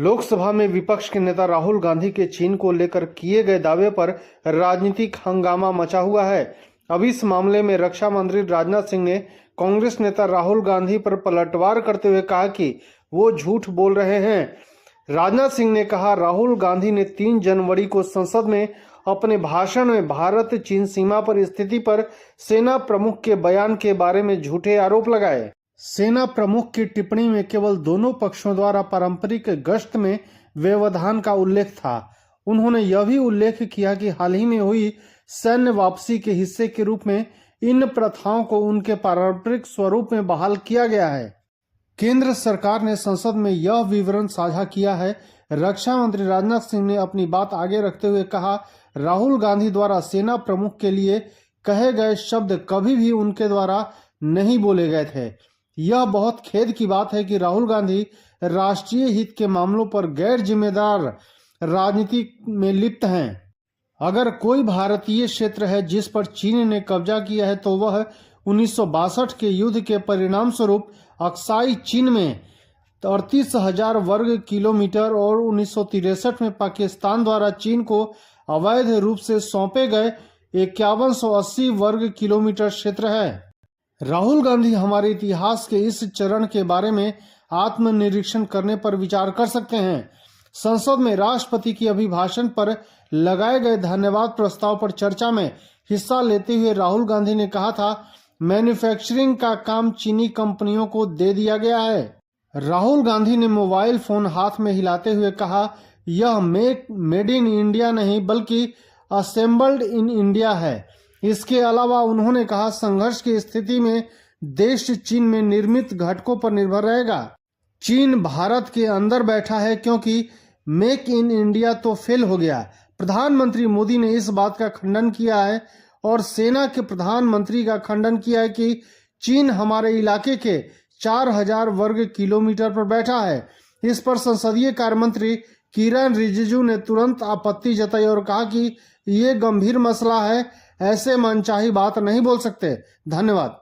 लोकसभा में विपक्ष के नेता राहुल गांधी के चीन को लेकर किए गए दावे पर राजनीतिक हंगामा मचा हुआ है। अब इस मामले में रक्षा मंत्री राजनाथ सिंह ने कांग्रेस नेता राहुल गांधी पर पलटवार करते हुए कहा कि वो झूठ बोल रहे हैं। राजनाथ सिंह ने कहा, राहुल गांधी ने 3 जनवरी को संसद में अपने भाषण में भारत चीन सीमा पर स्थिति पर सेना प्रमुख के बयान के बारे में झूठे आरोप लगाए। सेना प्रमुख की टिप्पणी में केवल दोनों पक्षों द्वारा पारंपरिक गश्त में व्यवधान का उल्लेख था। उन्होंने यह भी उल्लेख किया कि हाल ही में हुई सैन्य वापसी के हिस्से के रूप में इन प्रथाओं को उनके पारंपरिक स्वरूप में बहाल किया गया है। केंद्र सरकार ने संसद में यह विवरण साझा किया है। रक्षा मंत्री राजनाथ सिंह ने अपनी बात आगे रखते हुए कहा, राहुल गांधी द्वारा सेना प्रमुख के लिए कहे गए शब्द कभी भी उनके द्वारा नहीं बोले गए थे। यह बहुत खेद की बात है कि राहुल गांधी राष्ट्रीय हित के मामलों पर गैर जिम्मेदार राजनीति में लिप्त हैं। अगर कोई भारतीय क्षेत्र है जिस पर चीन ने कब्जा किया है तो वह 1962 के युद्ध के परिणाम स्वरूप अक्साई चीन में 38,000 वर्ग किलोमीटर और 1963 में पाकिस्तान द्वारा चीन को अवैध रूप से सौंपे गए 5180 वर्ग किलोमीटर क्षेत्र है। राहुल गांधी हमारे इतिहास के इस चरण के बारे में आत्मनिरीक्षण करने पर विचार कर सकते हैं। संसद में राष्ट्रपति की अभिभाषण पर लगाए गए धन्यवाद प्रस्ताव पर चर्चा में हिस्सा लेते हुए राहुल गांधी ने कहा था, मैन्युफैक्चरिंग का काम चीनी कंपनियों को दे दिया गया है। राहुल गांधी ने मोबाइल फोन हाथ में हिलाते हुए कहा, यह मेड इन इंडिया नहीं बल्कि असेंबल्ड इन इंडिया है। इसके अलावा उन्होंने कहा, संघर्ष की स्थिति में देश चीन में निर्मित घटकों पर निर्भर रहेगा। चीन भारत के अंदर बैठा है क्योंकि मेक इन इंडिया तो फेल हो गया। प्रधानमंत्री मोदी ने इस बात का खंडन किया है और सेना के प्रधानमंत्री का खंडन किया है कि चीन हमारे इलाके के 4000 वर्ग किलोमीटर पर बैठा है। इस पर संसदीय कार्य मंत्री किरण रिजिजू ने तुरंत आपत्ति जताई और कहा कि ये गंभीर मसला है, ऐसे मनचाही बात नहीं बोल सकते। धन्यवाद।